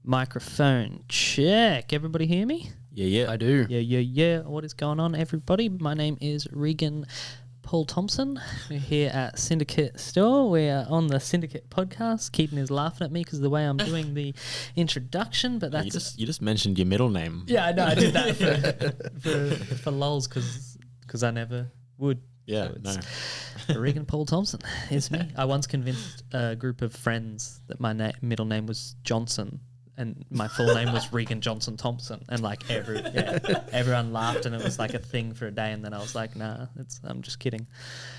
Microphone check. Everybody hear me? Yeah, I do. Yeah. What is going on, everybody? My name is Regan Paul Thompson. We're here at Syndicate store. We are on the Syndicate podcast. Keaton is laughing at me because of the way I'm doing the introduction, but that's... You just mentioned your middle name. Yeah, I know. I did that for lols because I never would. Yeah, so Regan Paul Thompson is me. I once convinced a group of friends that my middle name was Johnson and my full name was Regan Johnson Thompson, and like everyone laughed, and it was like a thing for a day, and then I was like, nah, I'm just kidding.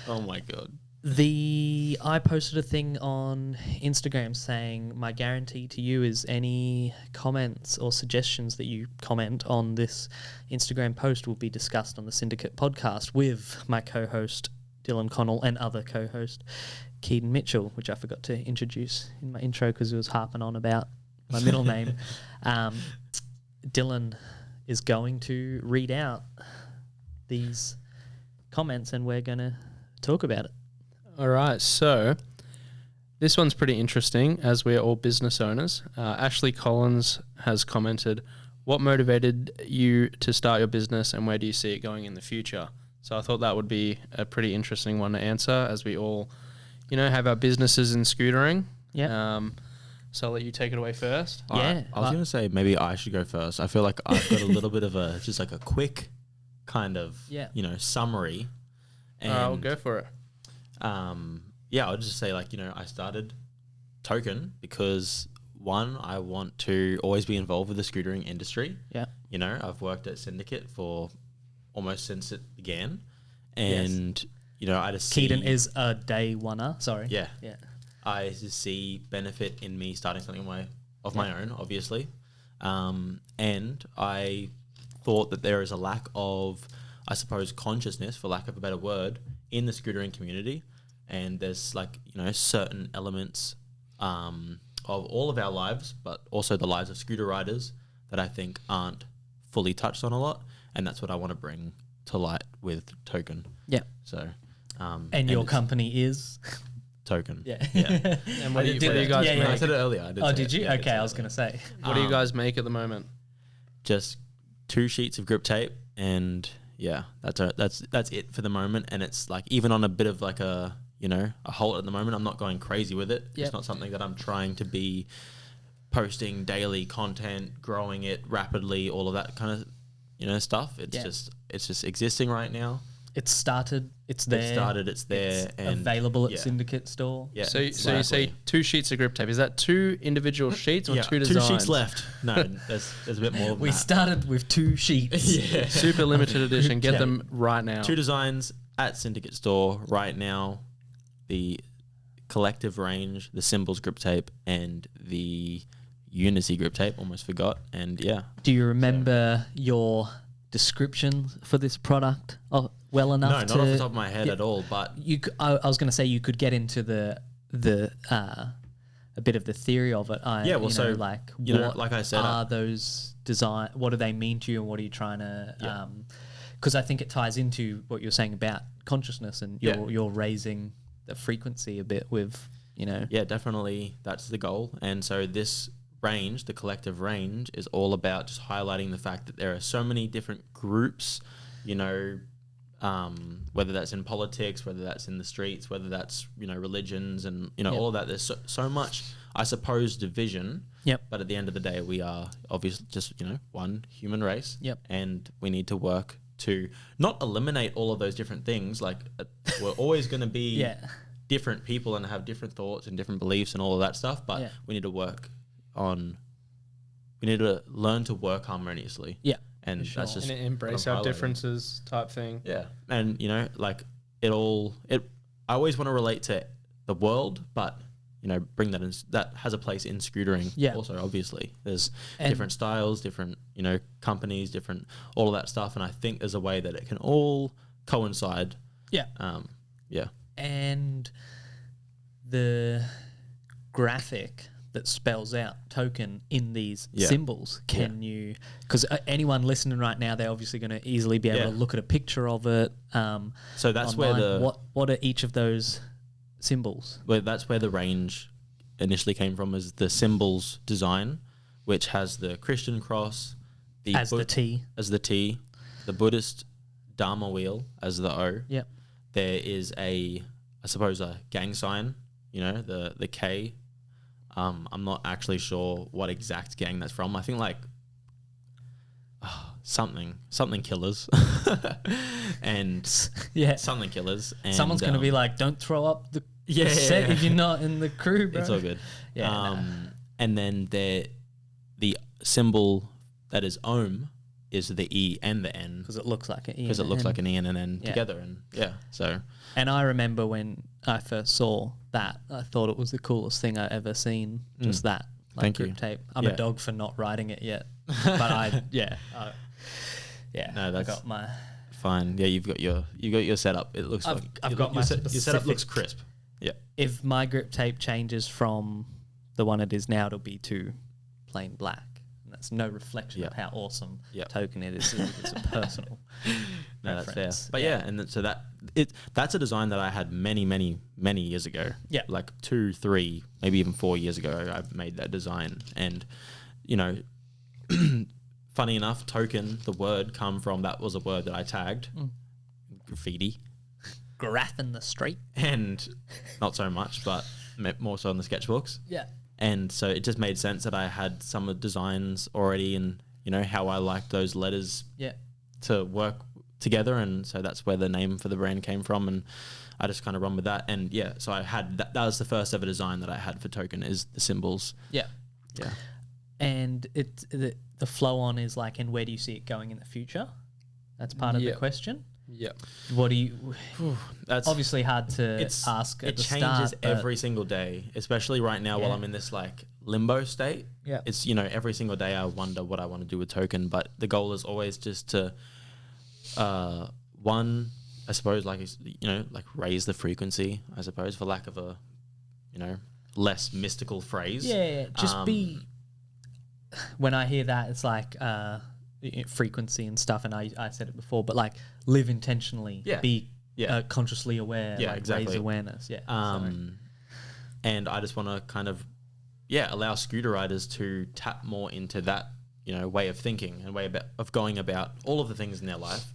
Oh my god. I posted a thing on Instagram saying my guarantee to you is any comments or suggestions that you comment on this Instagram post will be discussed on the Syndicate podcast with my co-host Dylan Connell and other co-host Keaton Mitchell, which I forgot to introduce in my intro because it was harping on about my middle name. Dylan is going to read out these comments and we're going to talk about it. All right, so this one's pretty interesting as we're all business owners. Ashley Collins has commented, what motivated you to start your business and where do you see it going in the future? So I thought that would be a pretty interesting one to answer as we all, have our businesses in scootering. Yeah. So I'll let you take it away first. Yeah. I was going to say maybe I should go first. I feel like I've got a little bit of a quick kind of, summary. And we'll go for it. I'll just say I started Token because one, I want to always be involved with the scootering industry. Yeah. I've worked at Syndicate for almost since it began. And, I just Keaton is a day oneer. Sorry. Yeah. Yeah. I just see benefit in me starting something of my own, obviously. And I thought that there is a lack of, I suppose, consciousness, for lack of a better word, in the scootering community. And there's certain elements of all of our lives, but also the lives of scooter riders that I think aren't fully touched on a lot. And that's what I want to bring to light with Token. Yeah. So, and your company is Token. Yeah. And what do you guys make? I said it earlier. Did you? Okay, I was going to say. What do you guys make at the moment? Just 2 sheets of grip tape, and yeah, that's it for the moment. And it's even on a bit of a halt at the moment, I'm not going crazy with it. Yep. It's not something that I'm trying to be posting daily content, growing it rapidly, all of that kind of stuff. It's just existing right now. It's started. It's there. It's there. And available at Syndicate store. Yeah. So you say 2 sheets of grip tape. Is that 2 individual sheets or 2 designs? 2 sheets left. No, there's a bit more than we that. started with 2 sheets. Yeah. Super limited edition. Get them right now. 2 designs at Syndicate store right now. The collective range, the Symbols grip tape, and the Unity grip tape. Almost forgot. And yeah. Do you remember your description for this product well enough? No, not off the top of my head at all. But I was going to say you could get into the a bit of the theory of it. Like I said, are those design? What do they mean to you, and what are you trying to? Because I think it ties into what you're saying about consciousness, and you're raising the frequency a bit with Yeah, definitely. That's the goal. And so this range, the collective range, is all about just highlighting the fact that there are so many different groups, whether that's in politics, whether that's in the streets, whether that's, religions and, all of that. There's so much, I suppose, division. Yep. But at the end of the day, we are obviously just, one human race. Yep. And we need to work to not eliminate all of those different things. We're always going to be different people and have different thoughts and different beliefs and all of that stuff. But we need to learn to work harmoniously. Yeah. And that's just and embrace our differences type thing. Yeah. And I always want to relate to the world, but bring that in, that has a place in scootering. Yeah. Also, obviously, there's different styles, different companies, different all of that stuff, and I think there's a way that it can all coincide. Yeah. Yeah. And the graphic that spells out Token in these symbols, can you, because anyone listening right now, they're obviously going to easily be able to look at a picture of it. So that's online. where what are each of those symbols? Well, that's where the range initially came from, is the symbols design, which has the Christian cross, As the T. as the T, the Buddhist Dharma wheel as the O. Yep. There is I suppose a gang sign, the K. I'm not actually sure what exact gang that's from. I think like something killers and Yeah. something killers. And, Someone's going to be like, don't throw up the Yeah, set yeah. if you're not in the crew, bro. It's all good. Yeah, nah. And then the symbol that is Om is the E and the N Because it looks like an E. because it looks like an E and an N Yeah. together. And so And I remember when I first saw that, I thought it was the coolest thing I ever seen. Just that, like Thank grip you. tape. I'm Yeah. a dog for not writing it yet, but I No, that's I got my. fine. Yeah, you've got your setup. It looks I've- like I've got my your setup specific- looks crisp. Yeah, If my grip tape changes from the one it is now, it'll be to plain black. And that's no reflection of Yeah. how awesome Yeah. Token it is. It's a personal. no, that's fair. reference. But and so that's a design that I had many years ago. Yeah. like 2, 3, maybe even 4 years ago. I've made that design, and funny enough, token, the word that was a word that I tagged. Graffiti. Graph in the street. And not so much, but more so in the sketchbooks. Yeah. And so it just made sense that I had some of the designs already, and how I liked those letters Yeah. to work together, and so that's where the name for the brand came from, and I just kind of run with that. And so I had that was the first ever design that I had for Token, is the symbols. Yeah. Yeah. And the flow on is like, and where do you see it going in the future? That's part of the Yep. question. Yep. What do you? That's Obviously hard to ask at it the changes start. but- every single day, especially right now while Yeah. I'm in this like limbo state. Yeah. It's every single day I wonder what I want to do with Token, but the goal is always just to one, I suppose, like like raise the frequency, I suppose, for lack of a less mystical phrase. Yeah, just be. When I hear that, it's like frequency and stuff, and I said it before, but like live intentionally, Yeah. be Yeah. consciously aware, Yeah, like exactly. raise awareness. Yeah, sorry. And I just want to kind of allow scooter riders to tap more into that way of thinking and way of going about all of the things in their life.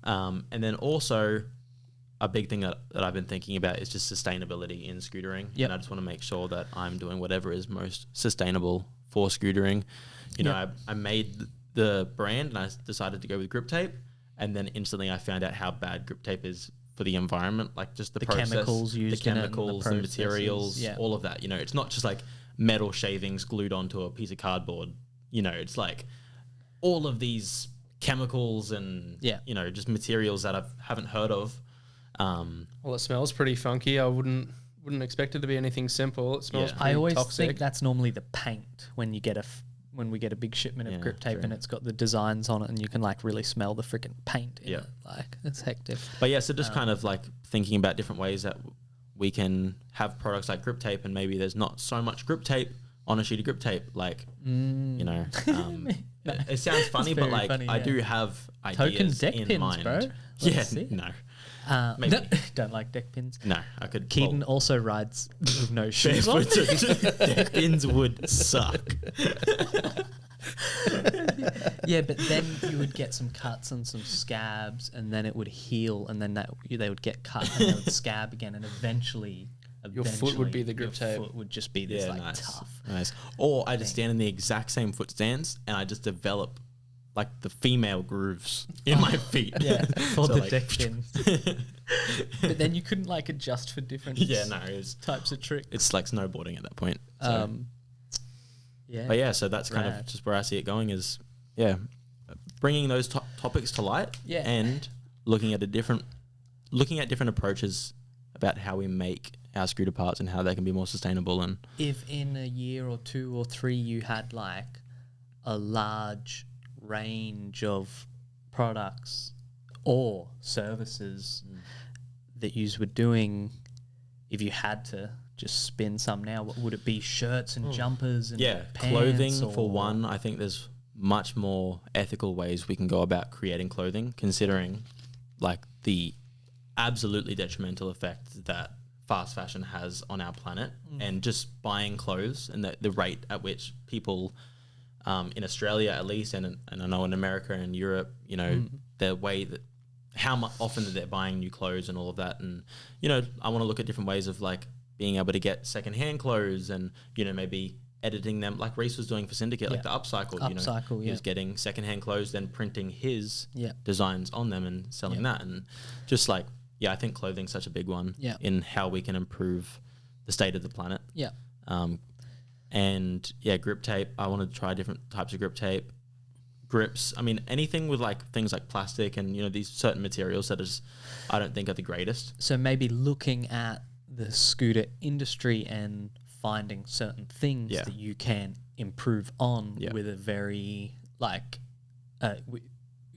And then also a big thing that I've been thinking about is just sustainability in scootering. Yep. And I just want to make sure that I'm doing whatever is most sustainable for scootering. I made the brand and I decided to go with grip tape, and then instantly I found out how bad grip tape is for the environment, like just the process, chemicals used the in it and the chemicals, the processes, materials, yeah. all of that. It's not just like metal shavings glued onto a piece of cardboard. It's like all of these chemicals and just materials that I haven't heard of. Well, it smells pretty funky. I wouldn't expect it to be anything simple. It smells Yeah. pretty I always toxic. think that's normally the paint when you get when we get a big shipment of Yeah, grip tape true. and it's got the designs on it, and you can like really smell the freaking paint in Yeah. it. Like it's hectic. But so just kind of like thinking about different ways that we can have products like grip tape, and maybe there's not so much grip tape on a sheet of grip tape. Like, it sounds funny, but very like funny, I yeah. do have Token ideas deck in pins, mind. bro. Yeah, Let's see. no, No, Maybe. don't like deck pins. no, I could. Keaton also rides with no shoes on. barefoot deck pins would suck. Yeah, but then you would get some cuts and some scabs, and then it would heal, and then they would get cut and they would scab again, and eventually Your foot would be the grip your tape. Foot would just be this Yeah, like nice, tough. nice. Or I just stand in the exact same foot stance, and I just develop like the female grooves in my feet. Yeah, for So, the like, deck pins. But then you couldn't like adjust for different Yeah, no, types of tricks. it's like snowboarding at that point. So. Yeah, But so that's kind Rad. of just where I see it going is, bringing those topics to light, Yeah. and looking at different approaches about how we make our scooter parts and how they can be more sustainable. And if in a year or 2 or 3 you had like a large range of products or services that you were doing, if you had to just spin some now, what would it be? Shirts and jumpers and pants, clothing or for one. I think there's much more ethical ways we can go about creating clothing, considering like the absolutely detrimental effect that fast fashion has on our planet, and just buying clothes and the rate at which people in Australia at least, and I know in America and Europe, you know, the way that often that they're buying new clothes and all of that. And, you know, I want to look at different ways of like being able to get secondhand clothes and, you know, maybe editing them like Reese was doing for Syndicate, like the upcycle, you know, he was getting secondhand clothes, then printing his designs on them and selling that. And just like, I think clothing's such a big one in how we can improve the state of the planet. Yeah. And grip tape. I want to try different types of grip tape. Grips. I mean, anything with like things like plastic and, you know, these certain materials that I don't think are the greatest. So maybe looking at the scooter industry and finding certain things that you can improve on with a very like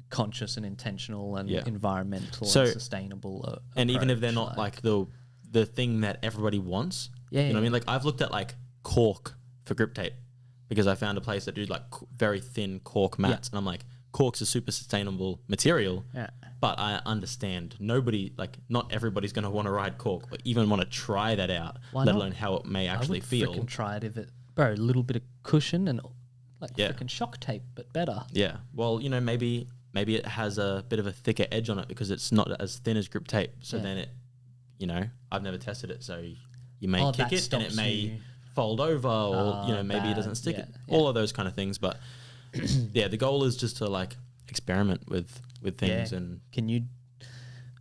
conscious and intentional and environmental and sustainable and approach, even if they're not like the thing that everybody wants, you know what I mean? Like I've looked at like cork for grip tape because I found a place that do like very thin cork mats, and I'm like, cork's a super sustainable material, but I understand not everybody's going to want to ride cork or even want to try that out, let alone how it may actually feel. I would freaking try it if a little bit of cushion and like freaking shock tape, but better. Yeah. Well, you know, maybe it has a bit of a thicker edge on it because it's not as thin as grip tape. So then it, you know, I've never tested it. So you may kick it and it may fold over or, you know, maybe it doesn't stick. All of those kind of things. But the goal is just to like experiment with things. And can you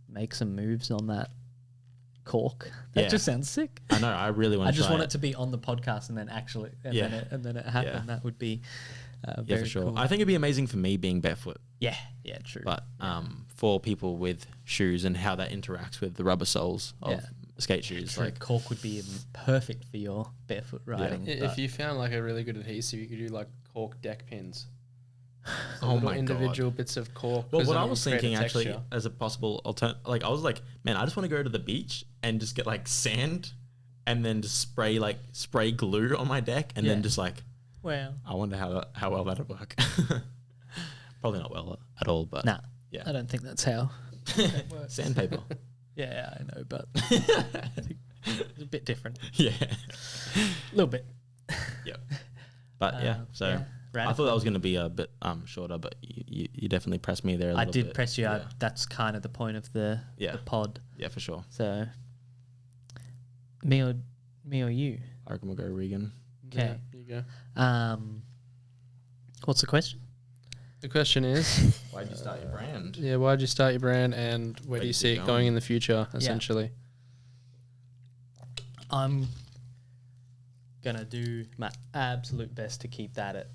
make some moves on that cork? That just sounds sick. I know. I really want to I just want it to be on the podcast and then actually, and then it happened. That would be very for sure. cool. I think it'd be amazing for me being barefoot. Yeah, true. But for people with shoes and how that interacts with the rubber soles of skate shoes, like cork would be perfect for your barefoot riding. If you found like a really good adhesive, you could do like cork deck pins. Oh my individual bits of cork. Well, what I was thinking actually as a possible alternative, like I was like, man, I just want to go to the beach and just get like sand and then just spray glue on my deck and then just like, well, I wonder how well that'd work. Probably not well at all, but I don't think that's how it works. Sandpaper. Yeah, I know, but it's a bit different. Yeah, a little bit. Yep. But so. I thought that was going to be a bit shorter, but you definitely pressed me there a little bit. I did press you. Yeah. That's kind of the point of the pod. Yeah, for sure. So, me or you? I reckon we'll go Regan. Okay. Yeah, you go. What's the question? The question is... Why did you start your brand? Yeah, why did you start your brand and where do you see it going in the future, essentially? I'm going to do my absolute best to keep it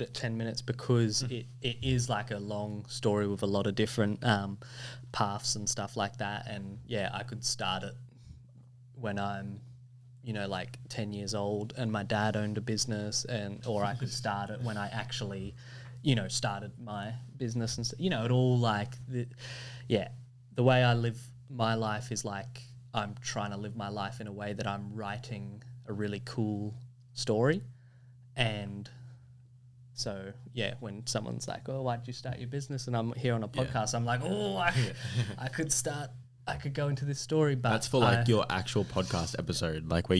at 10 minutes because it is like a long story with a lot of different paths and stuff like that. And I could start it when I'm, you know, like 10 years old and my dad owned a business, or I could start it when I actually, you know, started my business and, you know, it all like, the way I live my life is like, I'm trying to live my life in a way that I'm writing a really cool story. And so, when someone's like, oh, why'd you start your business? And I'm here on a podcast, I'm like, oh, I could go into this story. But that's for like your actual podcast episode, like where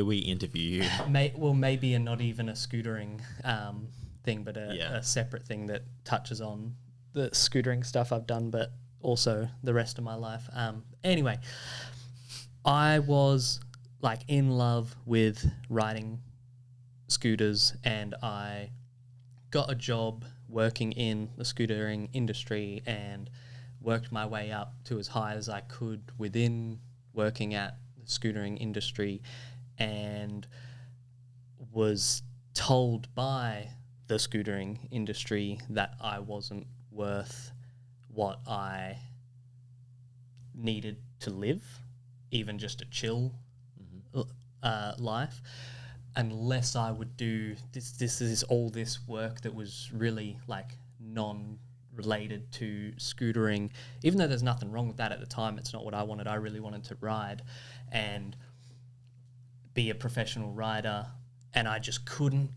we interview you. Maybe not even a scootering thing, but a separate thing that touches on the scootering stuff I've done, but also the rest of my life. Anyway, I was like in love with riding scooters, and I got a job working in the scootering industry and worked my way up to as high as I could within working at the scootering industry, and was told by the scootering industry that I wasn't worth what I needed to live, even just a chill life, unless I would do this work that was really like non-related to scootering. Even though there's nothing wrong with that at the time, it's not what I wanted. I really wanted to ride and be a professional rider, and I just couldn't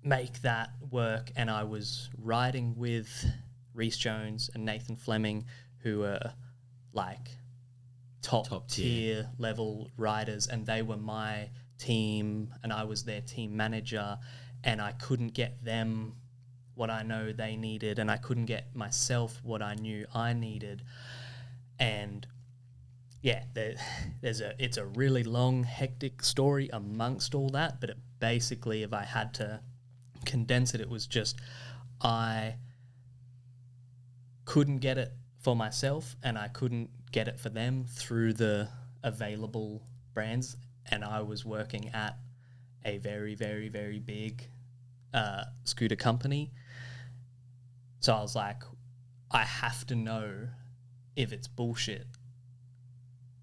make that work. And I was riding with Reese Jones and Nathan Fleming, who are like top tier level riders, and they were my team and I was their team manager, and I couldn't get them what I know they needed, and I couldn't get myself what I knew I needed. And yeah, it's a really long, hectic story amongst all that, but it basically, if I had to condense it, it was just I couldn't get it for myself and I couldn't get it for them through the available brands, and I was working at a very, very, very big scooter company. So I was like, I have to know if it's bullshit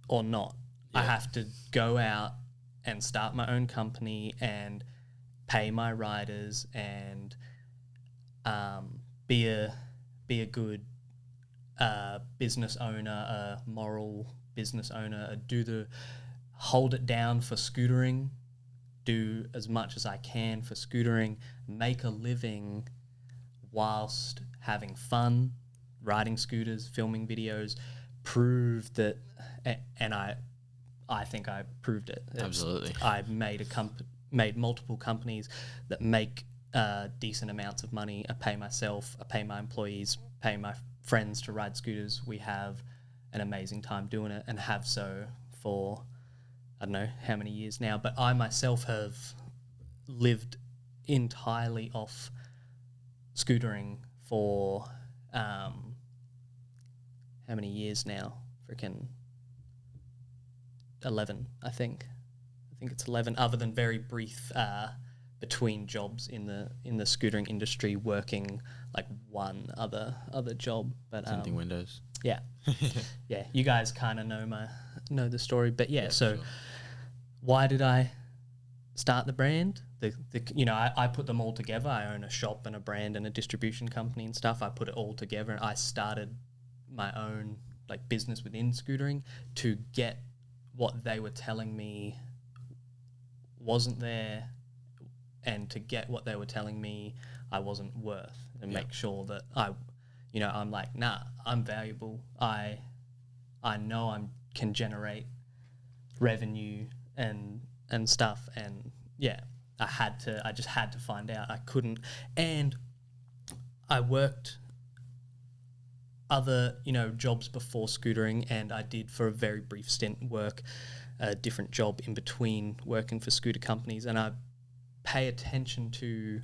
or not. Yeah. I have to go out and start my own company and pay my riders and be a good business owner, a moral business owner, hold it down for scootering, do as much as I can for scootering, make a living whilst having fun, riding scooters, filming videos, prove that, and I think I proved it. Absolutely. I made multiple companies that make decent amounts of money. I pay myself, I pay my employees, pay my friends to ride scooters. We have an amazing time doing it and have so for I don't know how many years now, but I myself have lived entirely off scootering for how many years now? Freaking 11, I think. I think it's 11. Other than very brief between jobs in the scootering industry, working like one other job. But Tinting windows. yeah, yeah. You guys kind of know the story, but yeah. So sure. Why did I start the brand? I put them all together. I own a shop and a brand and a distribution company and stuff. I put it all together, and I started my own like business within scootering to get what they were telling me wasn't there, and to get what they were telling me I wasn't worth, and make sure that I'm like, nah, I'm valuable. I know I can generate revenue and stuff, and yeah, I just had to find out. I couldn't, and I worked other jobs before scootering, and I did for a very brief stint work a different job in between working for scooter companies, and I pay attention to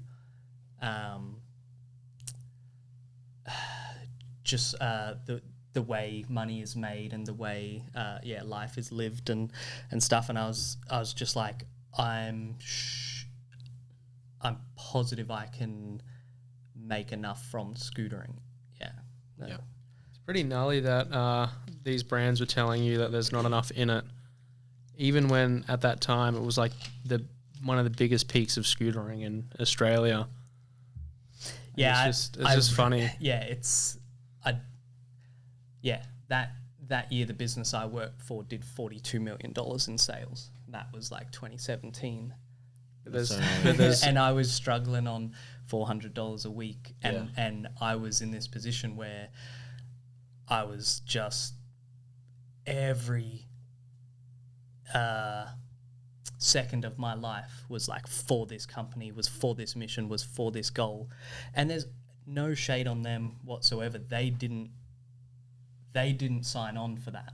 just the way money is made and the way life is lived and stuff. And I was just like, I'm positive I can make enough from scootering. Yeah. No. Yeah. It's pretty gnarly that these brands were telling you that there's not enough in it, even when at that time it was like one of the biggest peaks of scootering in Australia. Yeah, it's just funny. Yeah, that year the business I worked for did $42 million in sales. That was like 2017. And I was struggling on $400 a week, and I was in this position where I was just every second of my life was like for this company, was for this mission, was for this goal. And there's no shade on them whatsoever. They didn't sign on for that,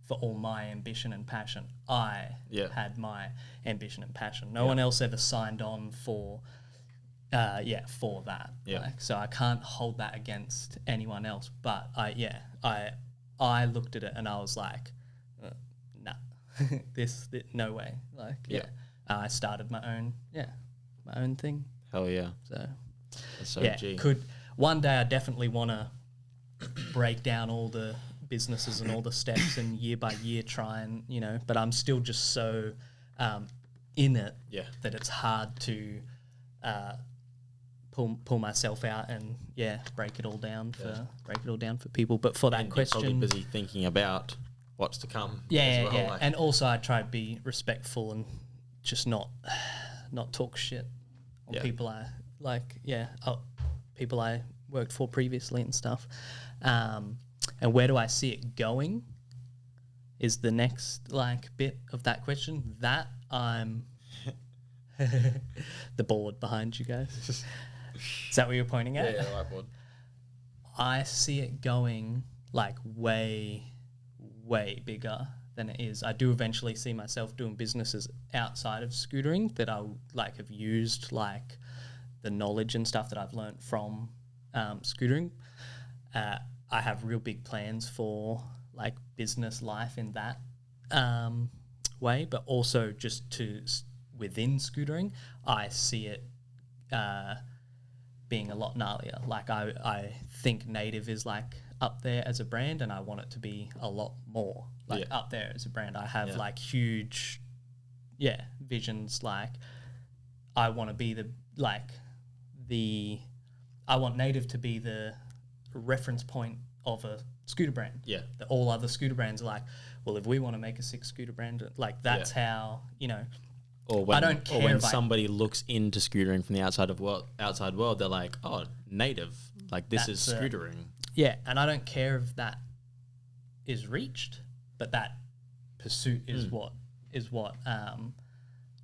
for all my ambition and passion. I had my ambition and passion. No one else ever signed on for for that. Yeah. Like, so I can't hold that against anyone else. But I looked at it and I was like, nah, this no way. Like, I started my own thing. Hell yeah. So That's so G. One day I definitely want to break down all the businesses and all the steps and year by year try and, but I'm still just so in it that it's hard to pull myself out and break it all down for people. But for that and question, you're probably busy thinking about what's to come. Like, and also I try to be respectful and just not talk shit on people I like. People I worked for previously and stuff. And where do I see it going is the next bit of that question. That I'm The board behind you guys. Is that what you're pointing at? Yeah, the whiteboard. I see it going like way, way bigger than it is. I do eventually see myself doing businesses outside of scootering that I like have used like the knowledge and stuff that I've learned from scootering. I have real big plans for like business life in that way, but also just within scootering, I see it being a lot gnarlier. Like I think Native is like up there as a brand, and I want it to be a lot more like up there as a brand. I have like huge visions. Like I want to be I want Native to be the reference point of a scooter brand. Yeah. That all other scooter brands are like, well, if we want to make a sick scooter brand, like that's how, you know. Or when, I don't care when if somebody looks into scootering from the outside world, they're like, oh, Native, like this is scootering. Yeah, and I don't care if that is reached, but that pursuit is what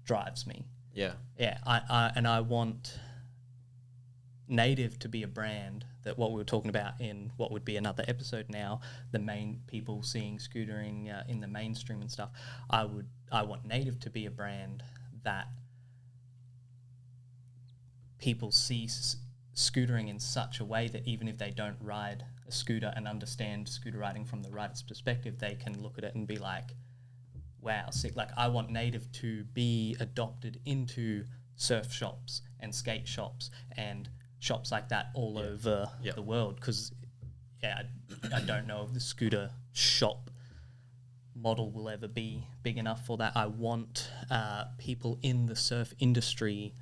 drives me. Yeah. Yeah, I want Native to be a brand that what we were talking about in what would be another episode now, the main people seeing scootering in the mainstream and stuff. I want Native to be a brand that people see scootering in such a way that even if they don't ride a scooter and understand scooter riding from the rider's perspective, they can look at it and be like, wow, sick. Like I want Native to be adopted into surf shops and skate shops and shops like that all over the world, because I don't know if the scooter shop model will ever be big enough for that. I want people in the surf industry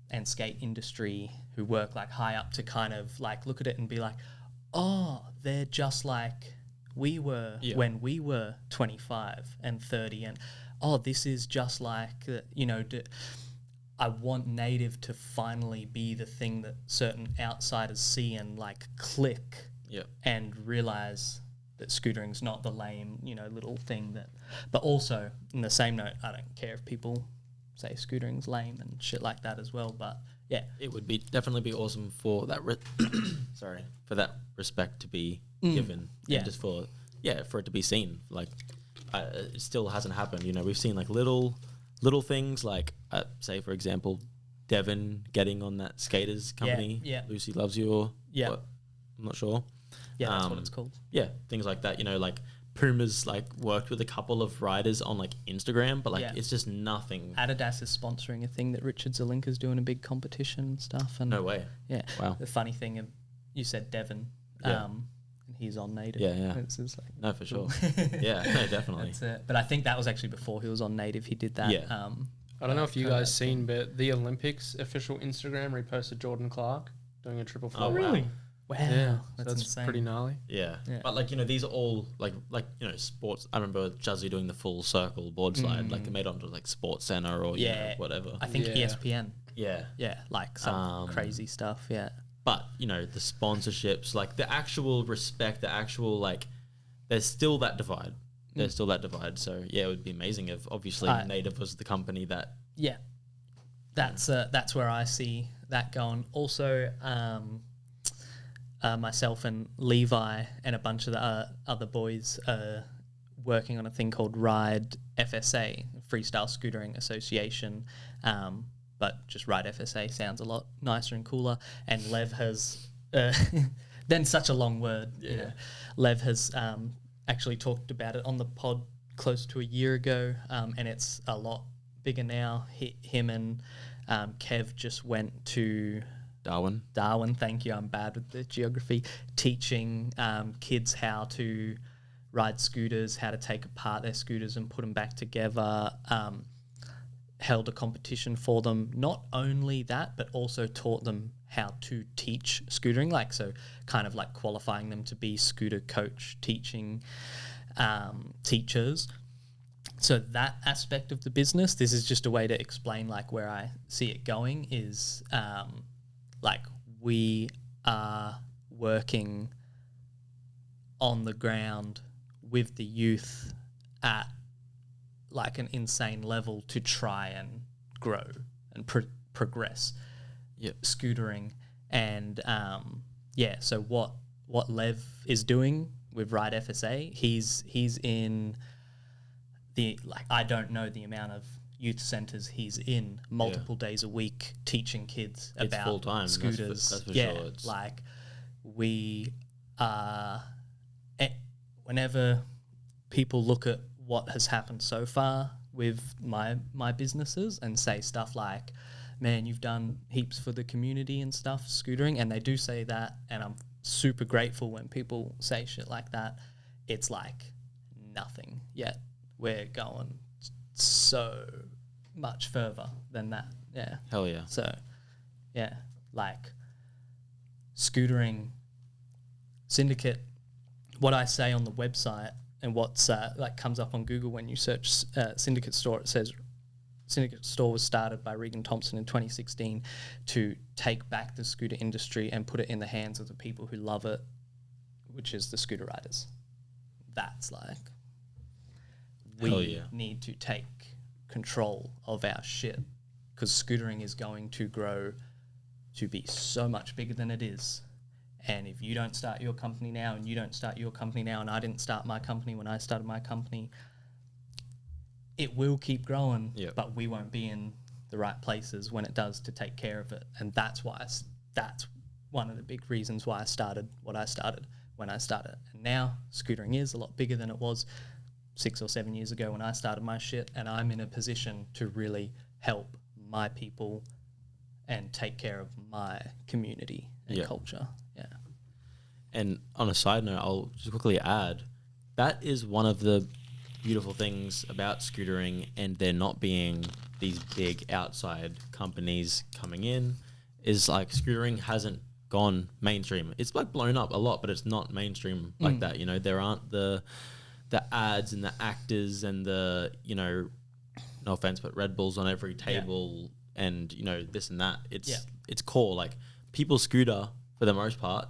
and skate industry who work like high up to kind of like look at it and be like, oh, they're just like we were when we were 25 and 30, and oh, this is just like I want Native to finally be the thing that certain outsiders see and like click and realize that scootering's not the lame, little thing that. But also, in the same note, I don't care if people say scootering's lame and shit like that as well. But yeah, it would definitely be awesome for that. For that respect to be given, and just for it to be seen. Like it still hasn't happened. We've seen like little things like say for example, Devon getting on that skaters company. Lucy Loves You, or what? I'm not sure. Yeah, that's what it's called. Yeah, things like that. Like Puma's like worked with a couple of riders on like Instagram, but like it's just nothing. Adidas is sponsoring a thing that Richard Zelinka's doing a big competition and stuff. And no way. Yeah. Wow. The funny thing, you said Devon. And he's on Native. Yeah. It's just like, no, for sure. Yeah, no, definitely. That's it. But I think that was actually before he was on Native. He did that. Yeah. I don't know if you guys seen, but the Olympics official Instagram reposted Jordan Clark doing a triple flip. Oh, really? Wow. Yeah, that's insane. pretty gnarly. Yeah. But like, these are all like sports. I remember Juzzy doing the full circle board slide, like it made onto like Sports Center or whatever. I think ESPN. Yeah. Yeah, like some crazy stuff, yeah. But, the sponsorships, like the actual respect, the actual like there's still that divide. So yeah, it would be amazing if obviously Native was the company that that's where I see that going. Also, myself and Levi and a bunch of the other boys are working on a thing called Ride FSA, Freestyle Scootering Association, but just Ride FSA sounds a lot nicer and cooler. And Lev has then such a long word. Lev has actually talked about it on the pod close to a year ago, and it's a lot bigger now. Him and Kev just went to Darwin, thank you. I'm bad with the geography. Teaching kids how to ride scooters, how to take apart their scooters and put them back together. Held a competition for them. Not only that, but also taught them how to teach scootering. Like, so kind of like qualifying them to be scooter coach teaching teachers. So that aspect of the business, this is just a way to explain like where I see it going is like we are working on the ground with the youth at like an insane level to try and grow and progress. Yep. Scootering and so what Lev is doing with Ride FSA, he's in the, like, I don't know the amount of youth centers he's in multiple days a week teaching kids It's about full-time, scooters. that's for yeah, sure. It's like we whenever people look at what has happened so far with my businesses and say stuff like, man, you've done heaps for the community and stuff, scootering, and they do say that, and I'm super grateful when people say shit like that. It's like nothing yet. We're going so much further than that. Yeah. hell yeah. So, yeah, like scootering, Syndicate, what I say on the website and what's like comes up on Google when you search Syndicate Store, it says Syndicate Store was started by Regan Thompson in 2016 to take back the scooter industry and put it in the hands of the people who love it, which is the scooter riders. That's like, we need to take control of our shit, because scootering is going to grow to be so much bigger than it is. And if you don't start your company now, and you don't start your company now, and I didn't start my company when I started my company, it will keep growing, but we won't be in the right places when it does to take care of it. And that's why that's one of the big reasons why I started what I started when I started. And now scootering is a lot bigger than it was 6 or 7 years ago when I started my shit, and I'm in a position to really help my people and take care of my community and culture. Yeah. And on a side note, I'll just quickly add, that is one of the beautiful things about scootering, and there not being these big outside companies coming in, is like scootering hasn't gone mainstream. It's like blown up a lot, but it's not mainstream like that. You know, there aren't the ads and the actors and the, you know, no offense, but Red Bulls on every table and, you know, this and that. It's core. Like, people scooter for the most part.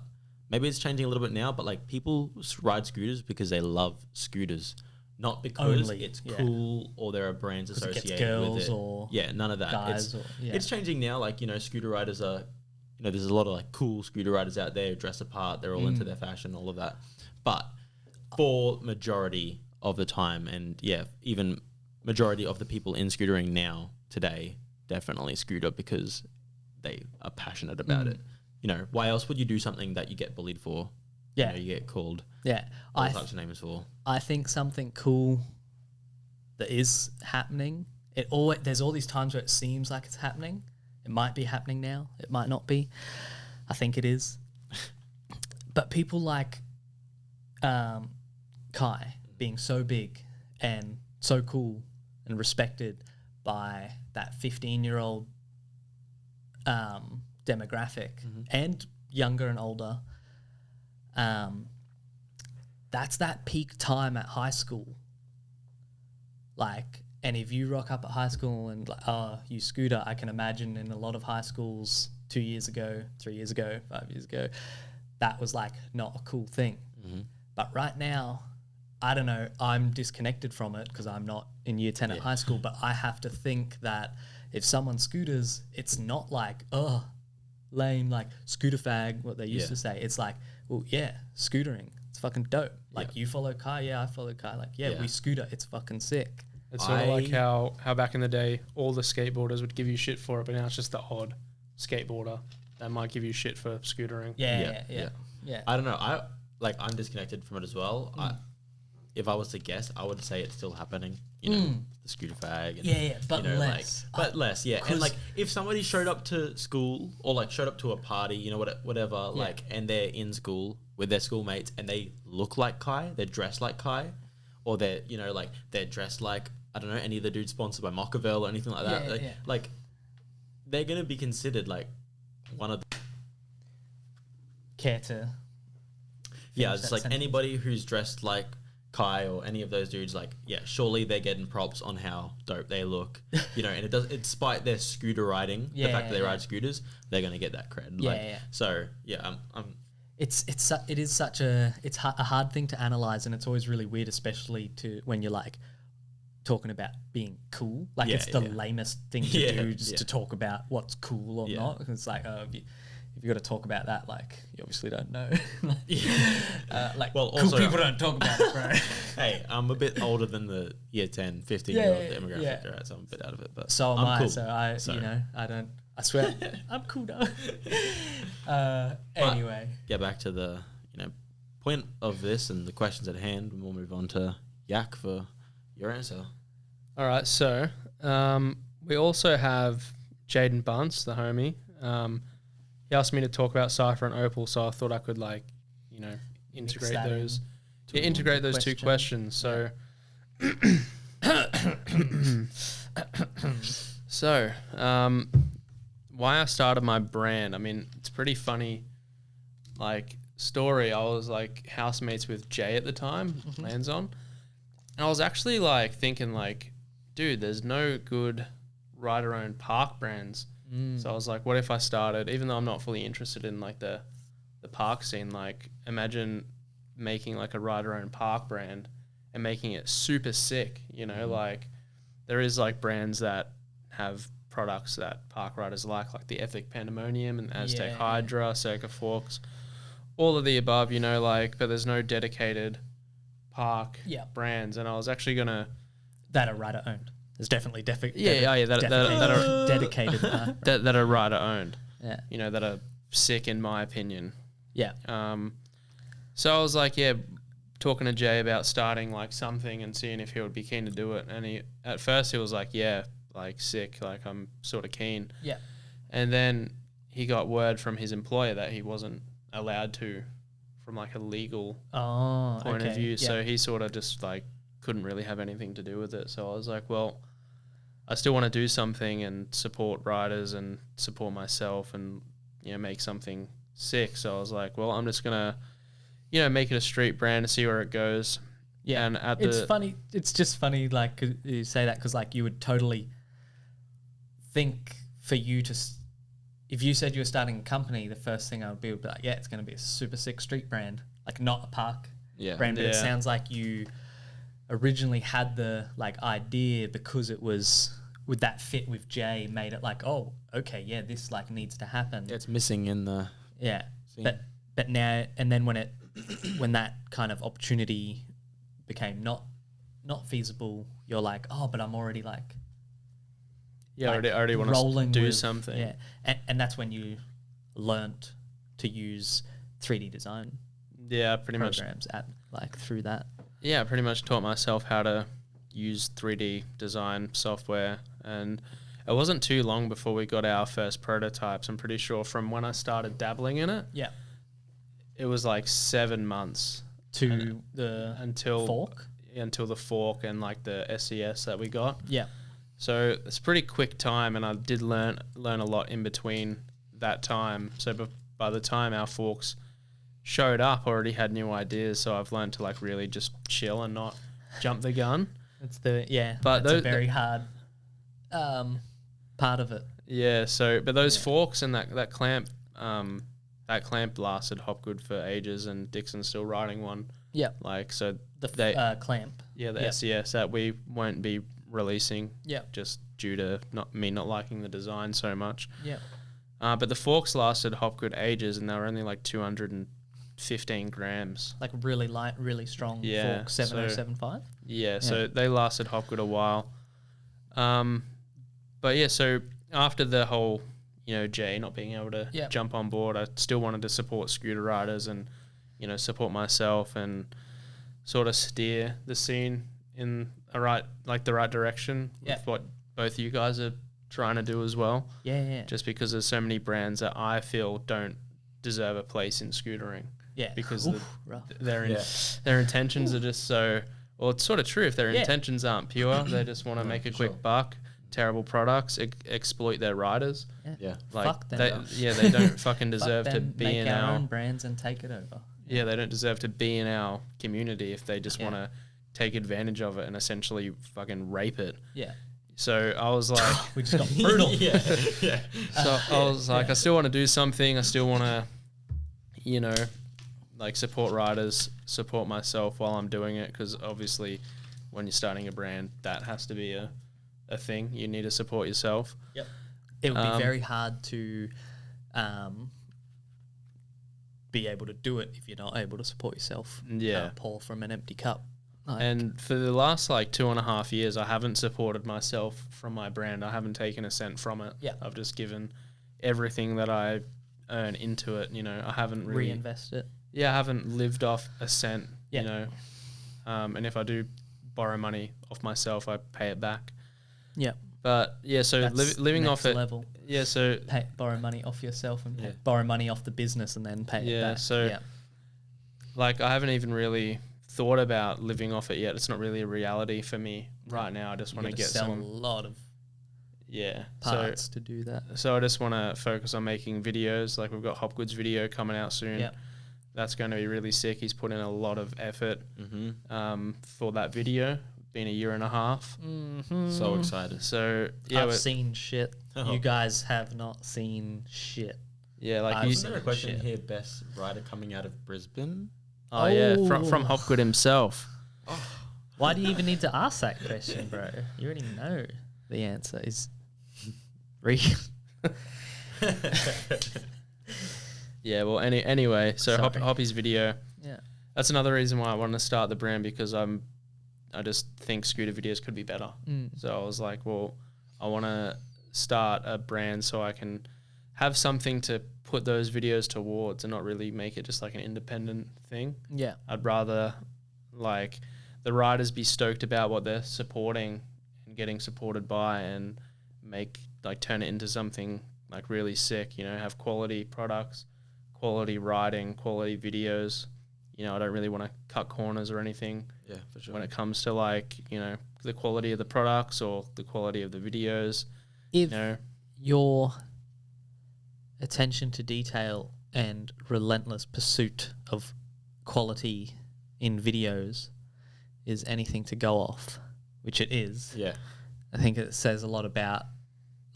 Maybe it's changing a little bit now, but like, people ride scooters because they love scooters, not because it's cool or there are brands associated with it. Or none of that. It's changing now. Like, you know, scooter riders are, you know, there's a lot of like cool scooter riders out there who dress apart. They're all into their fashion, all of that. But for majority of the time, and even majority of the people in scootering now today definitely scooter because they are passionate about it. You know, why else would you do something that you get bullied for? Yeah. You know, you get called all types of names for. I think something cool that is happening, there's all these times where it seems like it's happening. It might be happening now. It might not be. I think it is. But people like Kai being so big and so cool and respected by that 15-year-old demographic and younger and older, that's that peak time at high school. Like, and if you rock up at high school and like, oh, you scooter, I can imagine in a lot of high schools 2 years ago, 3 years ago, 5 years ago, that was like not a cool thing. But right now, I don't know, I'm disconnected from it because I'm not in year 10 at high school, but I have to think that if someone scooters, it's not like, oh, lame, like scooter fag, what they used to say. It's like, well, scootering, it's fucking dope. Like, you follow Kai, I follow Kai. Like, we scooter, it's fucking sick. It's sort of like how back in the day, all the skateboarders would give you shit for it, but now it's just the odd skateboarder that might give you shit for scootering. Yeah. I don't know. I'm disconnected from it as well. If I was to guess, I would say it's still happening. You know, the scooter fag. And, but you know, less. But less, And like, if somebody showed up to school or like showed up to a party, you know, whatever, like, and they're in school with their schoolmates and they look like Kai, they're dressed like Kai, or they're, you know, like they're dressed like, I don't know, any of the dudes sponsored by Mockerville or anything like that. Like, they're gonna be considered like one of the care to. Yeah, it's like anybody who's dressed like Kai or any of those dudes, like, surely they're getting props on how dope they look, you know, and it does, despite their scooter riding, the fact that they ride scooters, they're going to get that cred. So, it is such a hard thing to analyze, and it's always really weird, especially when you're like talking about being cool. Like Yeah, it's the yeah. lamest thing to Yeah, do, just yeah. to talk about what's cool or Yeah. not. It's like, if you got to talk about that, like you obviously don't know. Like Well, cool also- people don't talk about it, bro. Hey, I'm a bit older than the year 10, 15 Yeah, year old yeah, demographic, yeah. right? So I'm a bit out of it, but So am I'm I. cool. So I, So- you know, I swear, I'm cool though. Anyway, Get back to the point of this and the questions at hand, and we'll move on to Yak for your answer. All right, so we also have Jaden Bunce, the homie. He asked me to talk about Cypher and Opal, so I thought I could integrate that those. in Yeah, integrate those two question. questions. So, why I started my brand? I mean, it's pretty funny. Story. I was housemates with Jay at the time, lands on, and I was actually thinking dude, there's no good rider-owned park brands. So I was like, what if I started, even though I'm not fully interested in the park scene, imagine making a rider-owned park brand and making it super sick, there is brands that have products that park riders like the Ethic Pandemonium and Aztec Hydra, Circa Forks, all of the above, but there's no dedicated park brands. And I was actually going to... That are rider owned. There's definitely that are dedicated. that are rider owned. Yeah. That are sick in my opinion. Yeah. So I was talking to Jay about starting something and seeing if he would be keen to do it. And at first he was sick, I'm sort of keen. Yeah. And then he got word from his employer that he wasn't allowed to, from a legal point of view. So he sort of just couldn't really have anything to do with it. So I was like, well, I still want to do something and support riders and support myself and make something sick. So I was like, well, I'm just gonna make it a street brand to see where it goes. Yeah, and it's funny. It's just funny, you say that, because you would totally think for you to, if you said you were starting a company, the first thing I would be like, yeah, it's going to be a super sick street brand, not a park brand. But it sounds like you originally had the idea because it was, would that fit with Jay, made it oh, okay, yeah, this needs to happen. It's missing in the scene. But now, and then when that kind of opportunity became not feasible, you're like, oh, but I'm already I already want to do something. Yeah, and that's when you learnt to use 3D design. Yeah, pretty much programs at through that. Yeah, I pretty much taught myself how to use 3D design software, and it wasn't too long before we got our first prototypes. I'm pretty sure from when I started dabbling in it. Yeah. It was 7 months to until fork and the SES that we got. Yeah. So it's a pretty quick time, and I did learn a lot in between that time. So by the time our forks showed up, I already had new ideas. So I've learned to really just chill and not jump the gun. That's but that's a very hard part of it. Yeah. So, but those forks and that clamp, that clamp lasted Hopgood for ages, and Dixon's still riding one. Yeah. So the clamp. Yeah, the SES that we won't be releasing. Yeah. Just due to not liking the design so much. Yeah. But the forks lasted Hopgood ages, and they were only 215 grams. Really light, really strong fork, 7075. Yeah, so they lasted Hopgood a while. But yeah, so after the whole, Jay not being able to jump on board, I still wanted to support scooter riders and, support myself and sort of steer the scene in the right direction with what both you guys are trying to do as well. Yeah. Just because there's so many brands that I feel don't deserve a place in scootering. Yeah. Because their intentions are just so... Well, it's sort of true. If their intentions aren't pure, they just want to make a quick buck, terrible products, exploit their riders. Yeah. Fuck them. They don't fucking deserve to be make in our our... own brands and take it over. Yeah, they don't deserve to be in our community if they just want to take advantage of it and essentially fucking rape it. Yeah. So I was like... we just got brutal. Yeah. So I was like, I still want to do something. I still want to, support riders, support myself while I'm doing it, because obviously when you're starting a brand, that has to be a thing. You need to support yourself. Yep. It would be very hard to be able to do it if you're not able to support yourself. Yeah. Pour from an empty cup. And for the last 2.5 years, I haven't supported myself from my brand. I haven't taken a cent from it. Yeah. I've just given everything that I earn into it. I haven't really reinvest it. Yeah, I haven't lived off a cent. Yeah. And if I do borrow money off myself, I pay it back. Yeah. But yeah, so living off it. Level. Yeah, so borrow money off yourself and borrow money off the business and then pay it back. So I haven't even really thought about living off it yet. It's not really a reality for me right now. I just want to get sell a lot of parts to do that. So I just want to focus on making videos. Like we've got Hopgood's video coming out soon. Yeah. That's going to be really sick. He's put in a lot of effort for that video. Been a year and a half. Mm-hmm. So excited. So yeah, I've seen shit. You guys have not seen shit. Yeah, is there a question here? Best rider coming out of Brisbane? Oh yeah, from Hopgood himself. Why do you even need to ask that question, bro? You already know the answer is Regan. Yeah, well, anyway, so Hoppy's video. Yeah, that's another reason why I want to start the brand, because I just think scooter videos could be better. So I was like, well, I want to start a brand so I can have something to put those videos towards and not really make it just like an independent thing. Yeah. I'd rather the riders be stoked about what they're supporting and getting supported by, and turn it into something really sick, have quality products, quality riding, quality videos. I don't really want to cut corners or anything. Yeah, for sure. When it comes to the quality of the products or the quality of the videos. If your attention to detail and relentless pursuit of quality in videos is anything to go off, which it is. Yeah. Mm. I think it says a lot about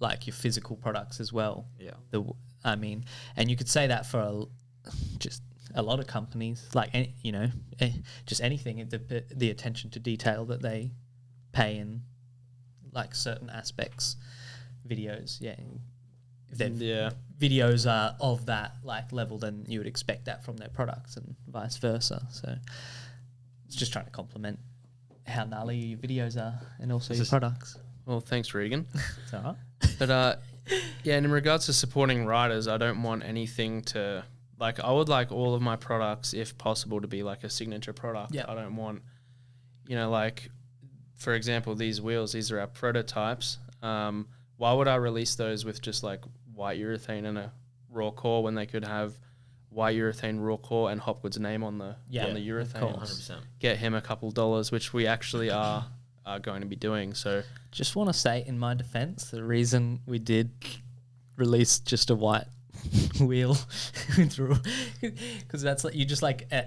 your physical products as well. Yeah. And you could say that for just a lot of companies, just anything, the attention to detail that they pay in certain aspects, videos. Yeah. If their videos are of that level, then you would expect that from their products and vice versa. So it's just trying to complement how gnarly your videos are and also your products. Well, thanks, Regan. It's all right. But and in regards to supporting riders, I don't want anything to I would like all of my products, if possible, to be a signature product. Yeah. I don't want, for example, these wheels. These are our prototypes. Why would I release those with just white urethane and a raw core when they could have white urethane, raw core, and Hopgood's name on the urethane? 100%. Get him a couple dollars, which we actually are going to be doing. So just want to say, in my defense, the reason we did release just a white wheel because that's you just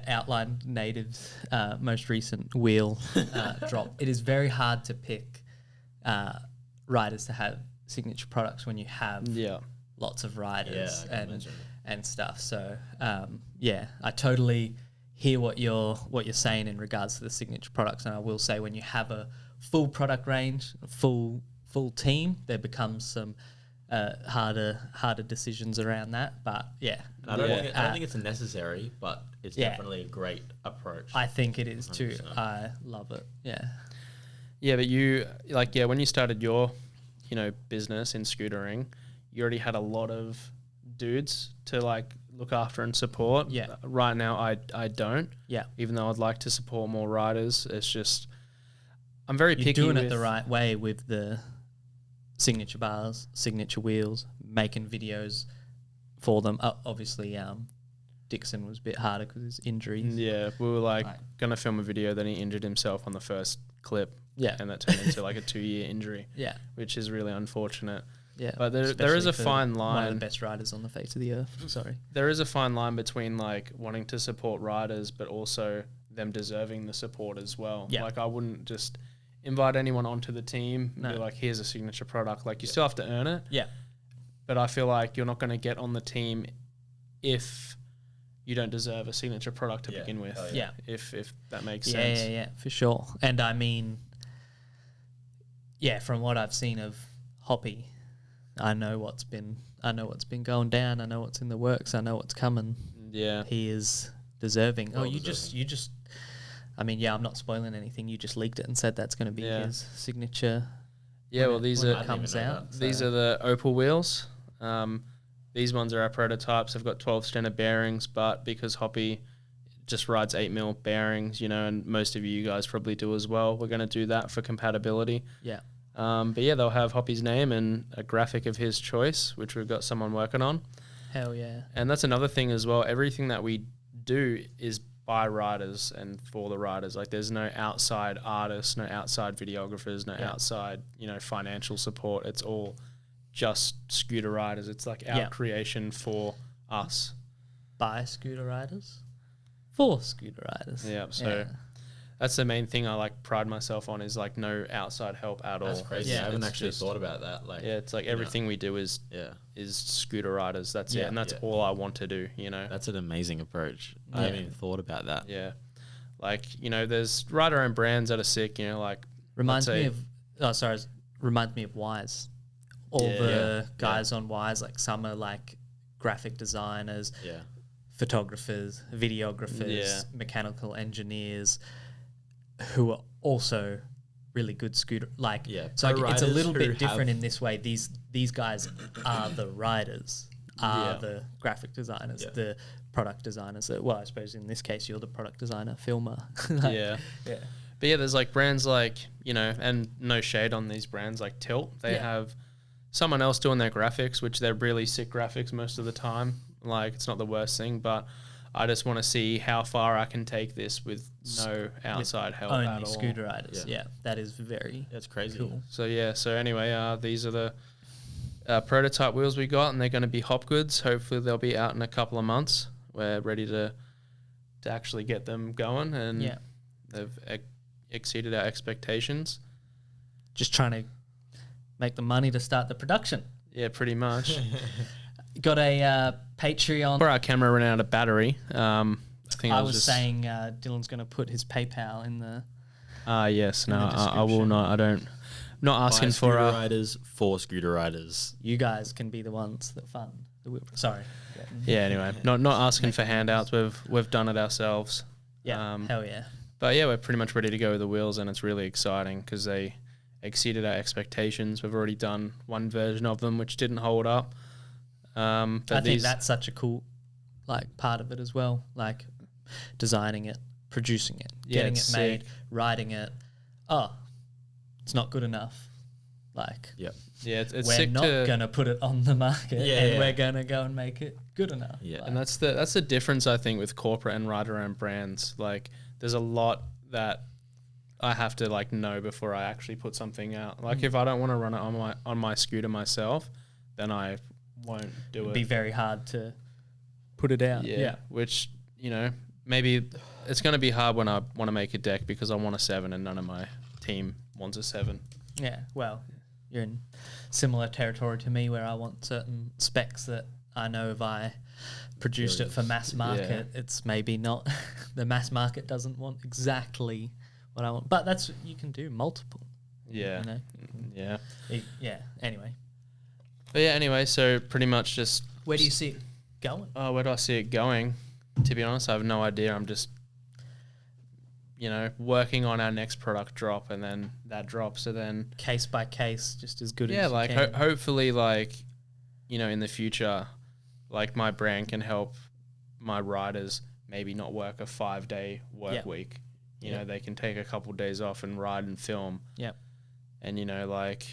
outlined Native's most recent wheel drop. It is very hard to pick riders to have signature products when you have lots of riders and stuff. So I totally hear what you're saying in regards to the signature products, and I will say, when you have a full product range, full team, there becomes some harder decisions around that. But I don't think it's necessary, but it's definitely a great approach. I think it is 100%. Too. I love it. Yeah, but you when you started your business in scootering, you already had a lot of dudes to look after and support. Yeah. Right now I don't. Yeah. Even though I'd like to support more riders, it's just I'm very picky. You're doing it the right way with the signature bars, signature wheels, making videos for them. Obviously, Dixon was a bit harder because of his injuries. Yeah, we were gonna film a video, then he injured himself on the first clip. Yeah, and that turned into a 2-year injury. Yeah, which is really unfortunate. Yeah, but there is a fine line. One of the best riders on the face of the earth. Sorry, there is a fine line between wanting to support riders, but also them deserving the support as well. Yeah, I wouldn't just invite anyone onto the team and be here's a signature product. You still have to earn it. Yeah. But I feel you're not going to get on the team if you don't deserve a signature product to begin with. hell yeah. If that makes Yeah, sense. yeah, for sure. And I mean, yeah, from what I've seen of Hoppy, I know what's been going down. I know what's in the works. I know what's coming. Yeah. He is deserving. Well you just. I mean, yeah, I'm not spoiling anything. You just leaked it and said that's going to be his signature. Yeah, well, these when are it comes out. these are the Opal Wheels. These ones are our prototypes. They've got 12 standard bearings, but because Hoppy just rides 8mm bearings, you know, and most of you guys probably do as well, we're going to do that for compatibility. Yeah. But yeah, they'll have Hoppy's name and a graphic of his choice, which we've got someone working on. Hell yeah. And that's another thing as well. Everything that we do is by riders and for the riders. Like there's no outside artists, no outside videographers, no outside, you know, financial support. It's all just scooter riders. It's like our creation for us. By scooter riders? For scooter riders. Yeah. So that's the main thing I like pride myself on is like no outside help at all. That's crazy. Yeah, I haven't it's actually just- thought about that. Like, Yeah, it's like everything we do is scooter riders. That's it. And that's all I want to do, you know. that's an amazing approach. I haven't even thought about that. Yeah. Like, you know, there's rider-owned brands that are sick, you know, like... Reminds let's me say- of reminds me of Wise. All the guys on Wise, like some are like graphic designers, photographers, videographers, mechanical engineers, who are also really good scooter. Like, so like, it's a little bit different in this way. These guys are the riders, are the graphic designers, the product designers. Well, I suppose in this case you're the product designer, filmer. yeah. But yeah, there's like brands like, you know, and no shade on these brands like Tilt. They have someone else doing their graphics, which they're really sick graphics most of the time. Like, it's not the worst thing, but I just want to see how far I can take this with no outside help only at all. scooter riders. Yeah, that is very That's crazy. cool. So yeah, so anyway, these are the prototype wheels we got, and they're going to be hop goods. Hopefully they'll be out in a couple of months. We're ready to actually get them going, and they've exceeded our expectations. Just trying to make the money to start the production. Yeah, pretty much. Got a Patreon. Before our camera ran out of battery, I think I was saying Dylan's going to put his PayPal in the... yes, no, the I will not. I don't... Not asking By for scooter riders for scooter riders. You guys can be the ones that fund the wheel. Sorry. Yeah, anyway, not asking for handouts. We've done it ourselves. Yeah, hell yeah. But yeah, we're pretty much ready to go with the wheels, and it's really exciting because they exceeded our expectations. We've already done one version of them which didn't hold up. But I think that's such a cool like part of it as well, like designing it, producing it, getting it made, writing it. Oh, it's not good enough. Like, yeah, it's we're sick not gonna put it on the market, and we're gonna go and make it good enough. Yeah, like, and that's the difference I think with corporate and rider-owned brands. Like, there's a lot that I have to like know before I actually put something out. Like, if I don't want to run it on my scooter myself, then I won't do it. It'd be very hard to put it out. Yeah. Which, you know, maybe it's going to be hard when I want to make a deck because I want a 7 and none of my team wants a 7. Yeah, well, you're in similar territory to me where I want certain specs that I know if I produced it for mass market, it's maybe not, the mass market doesn't want exactly what I want. But that's, you can do multiple. Yeah. You know? Yeah. Yeah, anyway. But yeah, anyway, so pretty much just... Where do you see it going? Where do I see it going? To be honest, I have no idea. I'm just, you know, working on our next product drop, and then that drops, and then... Case by case, just as good as yeah, you like can. hopefully, like, you know, in the future, like my brand can help my riders maybe not work a 5-day work week. You know, they can take a couple of days off and ride and film. Yep. And, you know, like,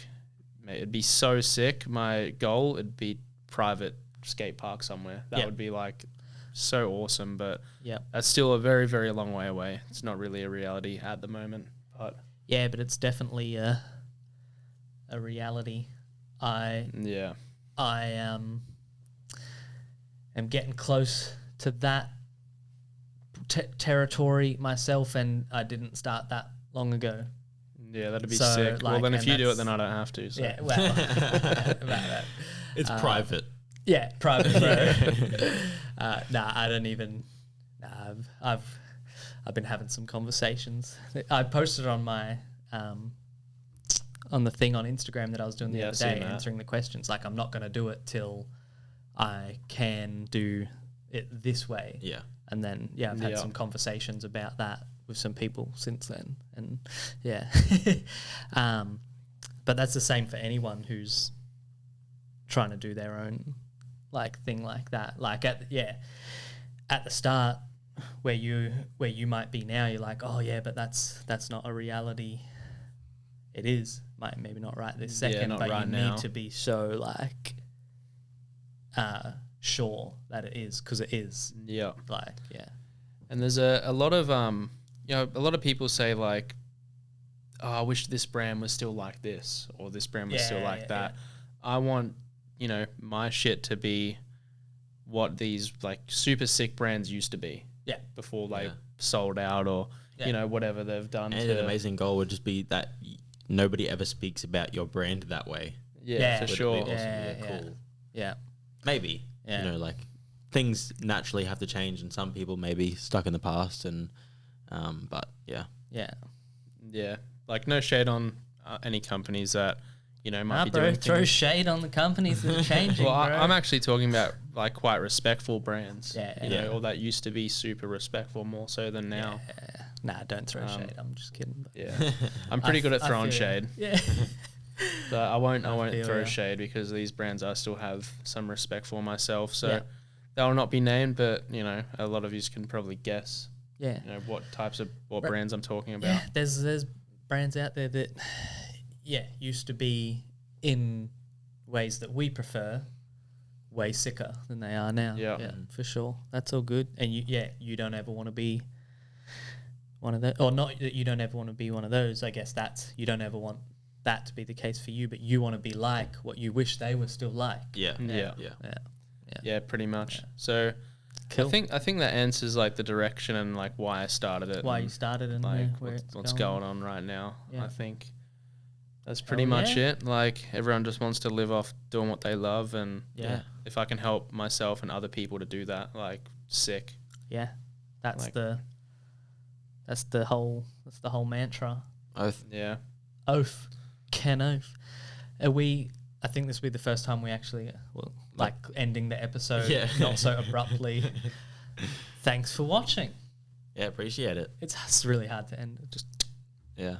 it'd be so sick. My goal, it'd be private skate park somewhere. That would be, like, so awesome. But that's still a very, very long way away. It's not really a reality at the moment. But yeah, but it's definitely a reality. I am getting close to that territory myself, and I didn't start that long ago. Yeah, that'd be sick. Like, well, then if you do it, then I don't have to. So. Yeah, well, it's private. Yeah, private, bro. Nah, I don't even. Nah, I've been having some conversations. I posted on my on the thing on Instagram that I was doing the Yeah, other I've seen day, that. answering the questions. Like, I'm not going to do it till I can do it this way. Yeah. And then, yeah, I've had Yeah. some conversations about that with some people since then. And yeah. But that's the same for anyone who's trying to do their own like thing like that. Like at the start where you might be now, you're like, oh yeah, but that's not a reality. It is. Maybe not right this second, not but right you now. need to be so like sure that it is, because it is. Yeah. Like, yeah. And there's a lot of a lot of people say like, oh, I wish this brand was still like this, or this brand was still like that. I want, my shit to be what these like super sick brands used to be. Yeah. Before they Yeah. sold out, or Yeah. whatever they've done. And an amazing goal would just be that nobody ever speaks about your brand that way. Yeah, for Would it be sure. awesome? Yeah, Cool. Yeah. Maybe. Yeah. Like things naturally have to change, and some people may be stuck in the past, and but yeah. Yeah. Yeah, like no shade on any companies that might Nah, be bro, doing throw things. shade on the companies that are changing. Well, bro. I'm actually talking about like quite respectful brands. Yeah, you yeah. know, or that used to be super respectful more so than now. Yeah. Nah, don't throw shade. I'm just kidding. But Yeah, I'm pretty good at I throwing feel shade. Yeah. But I won't feel throw ya. shade because these brands I still have some respect for myself. So Yeah. they'll not be named, but a lot of you can probably guess. Yeah. What types of Right. brands I'm talking about. Yeah, there's brands out there that, used to be in ways that we prefer, way sicker than they are now. Yeah. For sure. That's all good. And you don't ever want to be one of those, or not that you don't ever want to be one of those. I guess you don't ever want that to be the case for you, but you want to be like what you wish they were still like. Yeah. Yeah. Yeah. Yeah, pretty much. So Cool. I think that answers like the direction and like why I started it. Why and, you started and like where what's going on right now. Yeah. I think that's pretty Hell much yeah. it. Like everyone just wants to live off doing what they love, and Yeah. if I can help myself and other people to do that, like sick. Yeah. That's Like- the whole mantra. Oath. Yeah. Oath. Ken Oath. I think this will be the first time we actually, ending the episode not so abruptly. Thanks for watching. Yeah, appreciate it. It's really hard to end. Just Yeah.